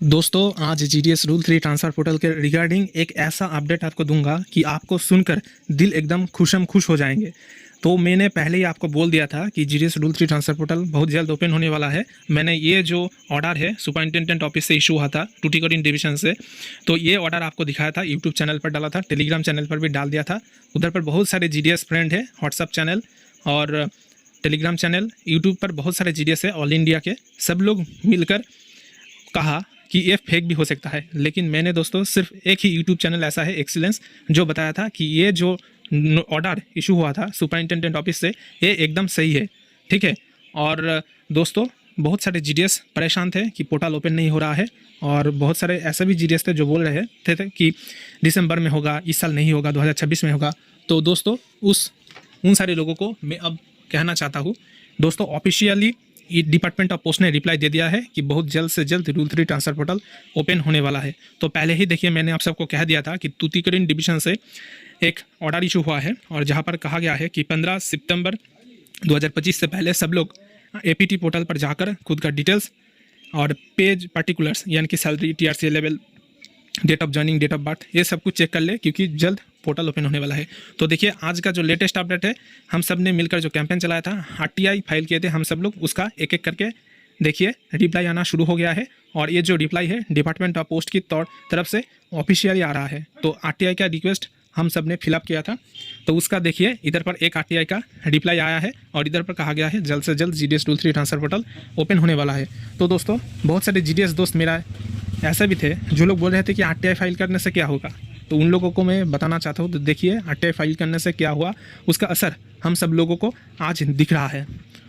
दोस्तों आज GDS rule 3 transfer portal के रिगार्डिंग एक ऐसा अपडेट आपको दूंगा कि आपको सुनकर दिल एकदम खुश हो जाएंगे। तो मैंने पहले ही आपको बोल दिया था कि जीडीएस रूल 3 ट्रांसफ़र पोर्टल बहुत जल्द ओपन होने वाला है। मैंने ये जो ऑर्डर है सुपरिटेंडेंट ऑफिस से इशू हुआ था टूटीकोरिन डिवीज़न से, तो ये ऑर्डर आपको दिखाया था, यूट्यूब चैनल पर डाला था, टेलीग्राम चैनल पर भी डाल दिया था। उधर पर बहुत सारे जीडीएस फ्रेंड है, व्हाट्सअप चैनल और टेलीग्राम चैनल, यूट्यूब पर बहुत सारे जीडीएस है ऑल इंडिया के। सब लोग मिलकर कहा कि ये फेक भी हो सकता है, लेकिन मैंने दोस्तों सिर्फ एक ही यूट्यूब चैनल ऐसा है एक्सीलेंस जो बताया था कि ये जो ऑर्डर इशू हुआ था सुपरिटेंडेंट ऑफिस से ये एकदम सही है, ठीक है। और दोस्तों बहुत सारे जीडीएस परेशान थे कि पोर्टल ओपन नहीं हो रहा है, और बहुत सारे ऐसे भी जीडीएस थे जो बोल रहे थे कि दिसंबर में होगा, इस साल नहीं होगा, 2026 में होगा। तो दोस्तों उन सारे लोगों को मैं अब कहना चाहता हूँ दोस्तों, ऑफिशियली डिपार्टमेंट ऑफ पोस्ट ने रिप्लाई दे दिया है कि बहुत जल्द से जल्द रूल 3 ट्रांसफ़र पोर्टल ओपन होने वाला है। तो पहले ही देखिए मैंने आप सबको कह दिया था कि टूटीकोरिन डिवीज़न से एक ऑर्डर इशू हुआ है, और जहां पर कहा गया है कि 15 सितंबर 2025 से पहले सब लोग एपीटी पोर्टल पर जाकर खुद का डिटेल्स और पेज पर्टिकुलर्स यानी कि salary, TRC level, date of joining, date of birth, ये सब कुछ चेक कर ले, क्योंकि जल्द पोर्टल ओपन होने वाला है। तो देखिए आज का जो लेटेस्ट अपडेट है, हम सब ने मिलकर जो कैंपेन चलाया था, आरटीआई फाइल किए थे हम सब लोग, उसका एक एक करके देखिए रिप्लाई आना शुरू हो गया है। और ये जो रिप्लाई है डिपार्टमेंट ऑफ पोस्ट की तरफ से ऑफिशियली आ रहा है। तो आरटीआई का रिक्वेस्ट हम सब ने फिलअप किया था, तो उसका देखिए इधर पर एक आरटीआई का रिप्लाई आया है, और इधर पर कहा गया है जल्द से जल्द GDS rule 3 transfer portal open होने वाला है। तो दोस्तों बहुत सारे जीडीएस दोस्त मेरा ऐसे भी थे जो लोग बोल रहे थे कि आरटीआई फाइल करने से क्या होगा, तो उन लोगों को मैं बताना चाहता हूँ। तो देखिए आरटीआई फाइल करने से क्या हुआ, उसका असर हम सब लोगों को आज दिख रहा है।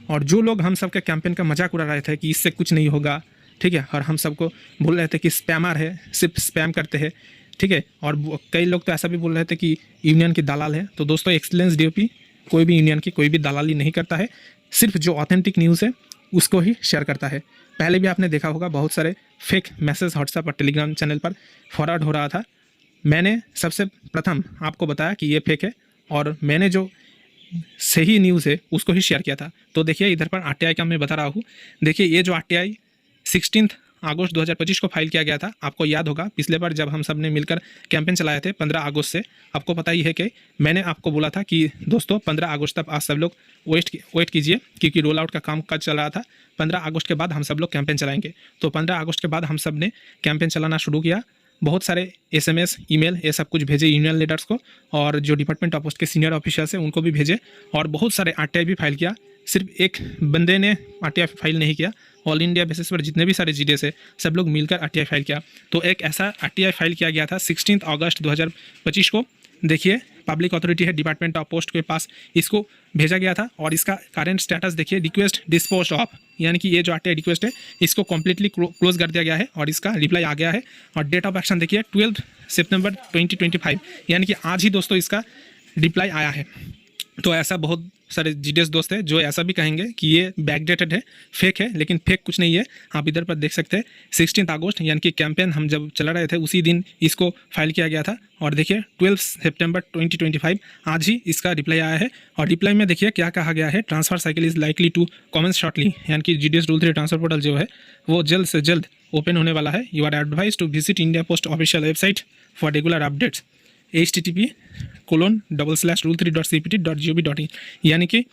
और जो लोग हम सब के कैंपेन का मजाक उड़ा रहे थे कि इससे कुछ नहीं होगा, ठीक है, और हम सबको बोल रहे थे कि स्पैमर है, सिर्फ स्पैम करते हैं, ठीक है, और कई लोग तो ऐसा भी बोल रहे थे कि यूनियन की दलाल है। तो दोस्तों एक्सीलेंस डीओपी कोई भी यूनियन की कोई भी दलाली नहीं करता है, सिर्फ जो ऑथेंटिक न्यूज़ है उसको ही शेयर करता है। पहले भी आपने देखा होगा बहुत सारे फेक मैसेज व्हाट्सएप और टेलीग्राम चैनल पर फॉरवर्ड हो रहा था। मैंने सबसे प्रथम आपको बताया कि ये फेक है, और मैंने जो सही न्यूज़ है उसको ही शेयर किया था। तो देखिए इधर पर आरटीआई का मैं बता रहा हूँ। देखिए ये जो आरटीआई 16 अगस्त 2025 को फाइल किया गया था, आपको याद होगा पिछले बार जब हम सब ने मिलकर कैंपेन चलाए थे 15 अगस्त से, आपको पता ही है कि मैंने आपको बोला था कि दोस्तों 15 अगस्त तक आप सब लोग वेट कीजिए, क्योंकि रोल आउट का काम कल चल रहा था। 15 अगस्त के बाद हम सब लोग कैंपेन चलाएंगे। तो 15 अगस्त के बाद हम सब ने कैंपेन चलाना शुरू किया। बहुत सारे एसएमएस, ईमेल, ये सब कुछ भेजे यूनियन लीडर्स को, और जो डिपार्टमेंट ऑफ पोस्ट के सीनियर ऑफिसर्स हैं उनको भी भेजे, और बहुत सारे आरटीआई भी फाइल किया। सिर्फ एक बंदे ने आरटीआई फाइल नहीं किया, ऑल इंडिया बेसिस पर जितने भी सारे जीडीएस है सब लोग मिलकर आरटीआई फाइल किया। तो एक ऐसा आरटीआई फाइल किया गया था 16 अगस्त 2025 को। देखिए पब्लिक अथॉरिटी है डिपार्टमेंट ऑफ पोस्ट के पास इसको भेजा गया था, और इसका करंट स्टेटस देखिए रिक्वेस्ट डिस्पोज ऑफ, यानी कि ये जो आरटीआई रिक्वेस्ट है इसको कम्प्लीटली क्लोज कर दिया गया है, और इसका रिप्लाई आ गया है। और डेट ऑफ एक्शन देखिए 12 सितंबर 2025, यानी कि आज ही दोस्तों इसका रिप्लाई आया है। तो ऐसा बहुत सारे जीडीएस दोस्त हैं जो ऐसा भी कहेंगे कि ये बैकडेटेड है, फेक है, लेकिन फेक कुछ नहीं है। आप इधर पर देख सकते हैं 16 अगस्त यानी कि कैंपेन हम जब चला रहे थे उसी दिन इसको फाइल किया गया था, और देखिए 12 सितंबर 2025 आज ही इसका रिप्लाई आया है। और रिप्लाई में देखिए क्या कहा गया है, transfer cycle is likely to commence shortly, यानी कि जीडीएस रूल 3 ट्रांसफर पोर्टल जो है वो जल्द से जल्द ओपन होने वाला है। You are advised to visit India Post official website for regular updates http:/rule3.cpt.gov.in, यानी कि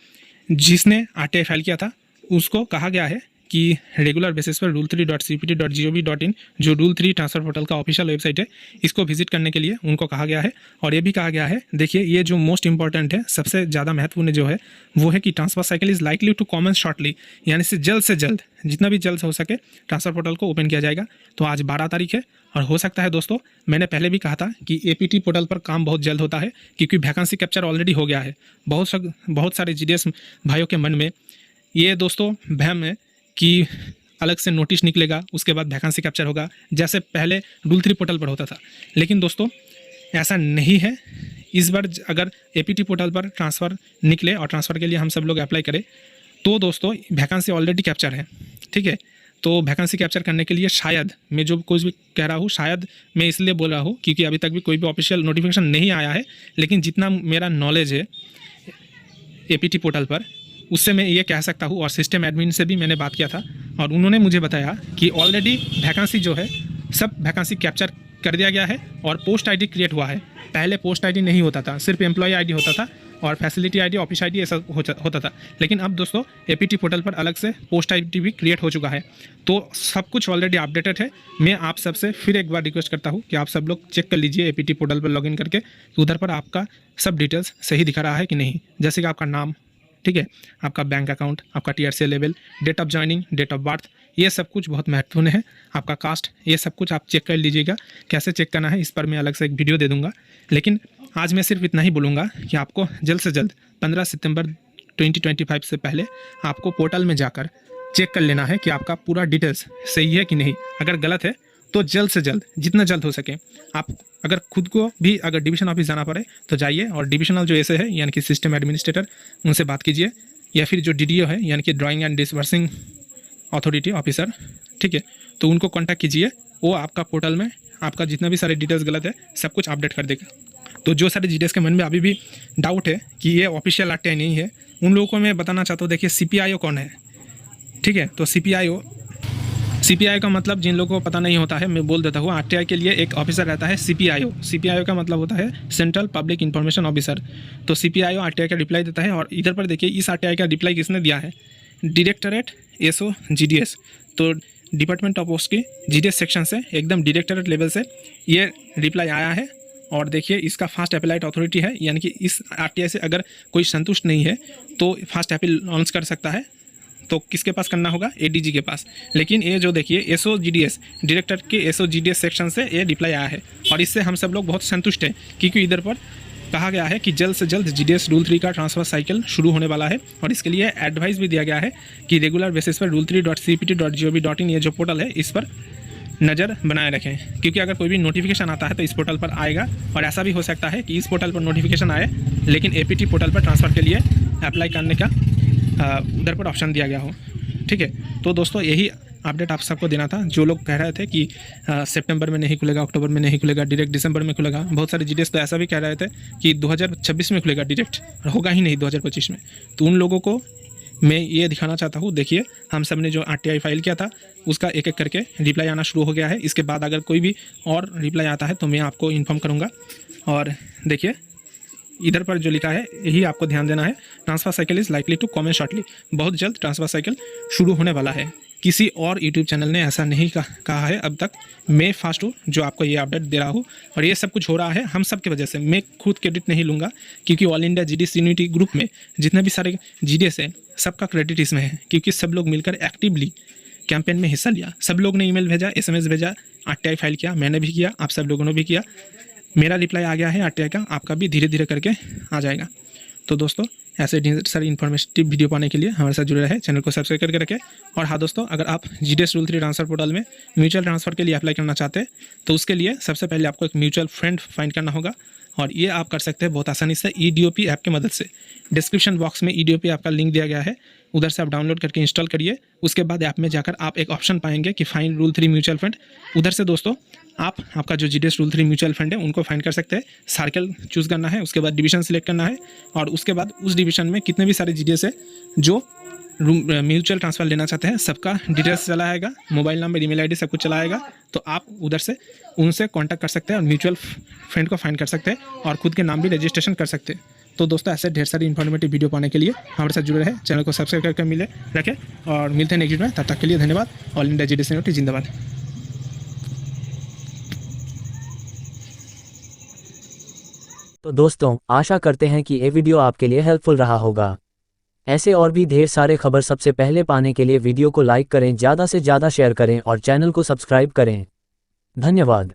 जिसने आरटीआई फाइल किया था उसको कहा गया है कि रेगुलर बेसिस पर rule3.cpt.gov.in जो रूल 3 ट्रांसफ़र पोर्टल का ऑफिशियल वेबसाइट है इसको विजिट करने के लिए उनको कहा गया है। और ये भी कहा गया है, देखिए ये जो मोस्ट इंपॉर्टेंट है, सबसे ज़्यादा महत्वपूर्ण जो है वो है कि transfer cycle is likely to commence shortly, यानी से जल्द जितना भी जल्द हो सके ट्रांसफ़र पोर्टल को ओपन किया जाएगा। तो आज 12 तारीख है, और हो सकता है दोस्तों, मैंने पहले भी कहा था कि एपीटी पोर्टल पर काम बहुत जल्द होता है, क्योंकि वैकेंसी कैप्चर ऑलरेडी हो गया है। बहुत सारे जीडीएस भाइयों के मन में ये दोस्तों वहम है कि अलग से नोटिस निकलेगा, उसके बाद वैकेंसी कैप्चर होगा, जैसे पहले रूल 3 पोर्टल पर होता था। लेकिन दोस्तों ऐसा नहीं है। इस बार अगर एपीटी पोर्टल पर ट्रांसफ़र निकले और ट्रांसफ़र के लिए हम सब लोग अप्लाई करें, तो दोस्तों वैकेंसी ऑलरेडी कैप्चर है, ठीक है। तो वैकेंसी कैप्चर करने के लिए शायद मैं जो कुछ भी कह रहा हूँ, शायद मैं इसलिए बोल रहा हूँ क्योंकि अभी तक भी कोई भी ऑफिशियल नोटिफिकेशन नहीं आया है, लेकिन जितना मेरा नॉलेज है एपीटी पोर्टल पर उससे मैं ये कह सकता हूँ, और सिस्टम एडमिन से भी मैंने बात किया था और उन्होंने मुझे बताया कि ऑलरेडी वैकेंसी जो है सब वैकेंसी कैप्चर कर दिया गया है और पोस्ट आईडी क्रिएट हुआ है। पहले पोस्ट आईडी नहीं होता था, सिर्फ एम्प्लॉय आईडी होता था और फैसिलिटी आईडी, ऑफिस आईडी ऐसा होता था। लेकिन अब दोस्तों एपीटी पोर्टल पर अलग से पोस्ट आईडी भी क्रिएट हो चुका है। तो सब कुछ ऑलरेडी अपडेटेड है। मैं आप सबसे फिर एक बार रिक्वेस्ट करता हूँ कि आप सब लोग चेक कर लीजिए एपीटी पोर्टल पर लॉगिन करके, उधर पर आपका सब डिटेल्स सही दिखा रहा है कि नहीं। जैसे कि आपका नाम, ठीक है, आपका बैंक अकाउंट, आपका TRC level, date of joining, date of birth, ये सब कुछ बहुत महत्वपूर्ण है। आपका कास्ट, ये सब कुछ आप चेक कर लीजिएगा। कैसे चेक करना है इस पर मैं अलग से एक वीडियो दे दूंगा। लेकिन आज मैं सिर्फ इतना ही बोलूँगा कि आपको जल्द से जल्द 15 सितंबर 2025 से पहले आपको पोर्टल में जाकर चेक कर लेना है कि आपका पूरा डिटेल्स सही है कि नहीं। अगर गलत है तो जल्द से जल्द, जितना जल्द हो सके, आप अगर खुद को भी अगर डिवीजन ऑफिस जाना पड़े तो जाइए और डिविजनल जो ऐसे है यानी कि सिस्टम एडमिनिस्ट्रेटर, उनसे बात कीजिए, या फिर जो डीडीओ है यानी कि drawing and disbursing authority officer, ठीक है, तो उनको कांटेक्ट कीजिए। वो आपका पोर्टल में आपका जितना भी सारे डिटेल्स गलत है सब कुछ अपडेट कर देगा। तो जो सारे जीडीएस के मन में अभी भी डाउट है कि ये ऑफिशियल आरटीआई नहीं है, उन लोगों को मैं बताना चाहता हूँ। देखिए सीपीआईओ कौन है, ठीक है, तो सीपीआईओ का मतलब जिन लोगों को पता नहीं होता है मैं बोल देता हूँ। आरटीआई के लिए एक ऑफिसर रहता है सीपीआईओ। सीपीआईओ का मतलब होता है सेंट्रल पब्लिक इंफॉर्मेशन ऑफिसर। तो सीपीआईओ आरटीआई का रिप्लाई देता है। और इधर पर देखिए इस आरटीआई का रिप्लाई किसने दिया है, डायरेक्टरेट एसओ जीडीएस। तो डिपार्टमेंट ऑफ पोस्ट की जीडीएस सेक्शन से एकदम डायरेक्टरेट लेवल से ये रिप्लाई आया है। और देखिए इसका फास्ट अपेलाइट अथॉरिटी है, यानी कि इस आरटीआई से अगर कोई संतुष्ट नहीं है तो फास्ट अपील लॉन्च कर सकता है। तो किसके पास करना होगा, एडीजी के पास। लेकिन ये जो देखिए एसओजीडीएस, डायरेक्टर के एसओजीडीएस सेक्शन से ये रिप्लाई आया है और इससे हम सब लोग बहुत संतुष्ट हैं, क्योंकि इधर पर कहा गया है कि जल्द से जल्द जीडीएस रूल 3 का ट्रांसफर साइकिल शुरू होने वाला है। और इसके लिए एडवाइस भी दिया गया है कि रेगुलर बेसिस पर rule3.cpt.gov.in ये जो पोर्टल है इस पर नज़र बनाए रखें, क्योंकि अगर कोई भी नोटिफिकेशन आता है तो इस पोर्टल पर आएगा। और ऐसा भी हो सकता है कि इस पोर्टल पर नोटिफिकेशन आए लेकिन एपीटी पोर्टल पर ट्रांसफ़र के लिए अप्लाई करने का उधर पर ऑप्शन दिया गया हो, ठीक है। तो दोस्तों यही अपडेट आप सबको देना था। जो लोग कह रहे थे कि सितंबर में नहीं खुलेगा, अक्टूबर में नहीं खुलेगा, डायरेक्ट दिसंबर में खुलेगा। बहुत सारे जीडीएस तो ऐसा भी कह रहे थे कि 2026 में खुलेगा डायरेक्ट, और होगा ही नहीं 2025 में। तो उन लोगों को मैं ये दिखाना चाहता हूँ। देखिए हम सब ने जो आरटीआई फाइल किया था उसका एक एक करके रिप्लाई आना शुरू हो गया है। इसके बाद अगर कोई भी और रिप्लाई आता है तो मैं आपको इन्फॉर्म करूँगा। और देखिए इधर पर जो लिखा है यही आपको ध्यान देना है, transfer cycle is likely to commence shortly. बहुत जल्द ट्रांसफर साइकिल शुरू होने वाला है। किसी और यूट्यूब चैनल ने ऐसा नहीं कहा है अब तक। मैं फास्ट हूँ जो आपको ये अपडेट दे रहा हूँ, और ये सब कुछ हो रहा है हम सब की वजह से। मैं खुद क्रेडिट नहीं लूँगा, क्योंकि all India GDS unity group में जितने भी सारे जीडीएस है सबका क्रेडिट इसमें है, क्योंकि सब लोग मिलकर एक्टिवली कैंपेन में हिस्सा लिया। सब लोग ने ईमेल भेजा, एसएमएस भेजा, आरटीआई फाइल किया, मैंने भी किया, आप सब लोगों ने भी किया। मेरा रिप्लाई आ गया है आरटीआई का, आपका भी धीरे धीरे करके आ जाएगा। तो दोस्तों ऐसे ढेर सारी इन्फॉर्मेटिव वीडियो पाने के लिए हमारे साथ जुड़े रहे, चैनल को सब्सक्राइब करके रखें। और हाँ दोस्तों, अगर आप जीडीएस रूल 3 ट्रांसफर पोर्टल में म्यूचुअल ट्रांसफ़र के लिए अप्लाई करना चाहते हैं तो उसके लिए सबसे पहले आपको एक म्यूचुअल फ्रेंड फाइंड करना होगा, और ये आप कर सकते हैं बहुत आसानी से ईडीओपी ऐप की मदद से। डिस्क्रिप्शन बॉक्स में ईडीओपी ऐप का लिंक दिया गया है, उधर से आप डाउनलोड करके इंस्टॉल करिए। उसके बाद ऐप में जाकर आप एक ऑप्शन पाएंगे कि फाइंड रूल 3 म्यूचुअल फंड। उधर से दोस्तों आप आपका जो जीडीएस रूल 3 म्यूचुअल फंड है उनको फाइंड कर सकते हैं। सर्कल चूज़ करना है, उसके बाद डिवीजन सिलेक्ट करना है, और उसके बाद उस डिवीजन में कितने भी सारे जीडीएस है जो म्यूचुअल ट्रांसफ़र लेना चाहते हैं सबका डिटेल्स चला आएगा, मोबाइल नंबर, ईमेल आईडी सब कुछ चला आएगा। तो आप उधर से उनसे कांटेक्ट कर सकते हैं और म्यूचुअल फ्रेंड को फाइंड कर सकते हैं, और खुद के नाम भी रजिस्ट्रेशन कर सकते हैं। तो दोस्तों ऐसे ढेर सारी इन्फॉर्मेटिव वीडियो पाने के लिए हमारे साथ जुड़े रहे, चैनल को सब्सक्राइब करके रखें, और मिलते हैं नेक्स्ट वीडियो में। तब तक के लिए धन्यवाद। ऑल इंडिया जीडीएस यूनिटी जिंदाबाद। तो दोस्तों आशा करते हैं कि ये वीडियो आपके लिए हेल्पफुल रहा होगा। ऐसे और भी ढेर सारे खबर सबसे पहले पाने के लिए वीडियो को लाइक करें, ज़्यादा से ज़्यादा शेयर करें और चैनल को सब्सक्राइब करें। धन्यवाद।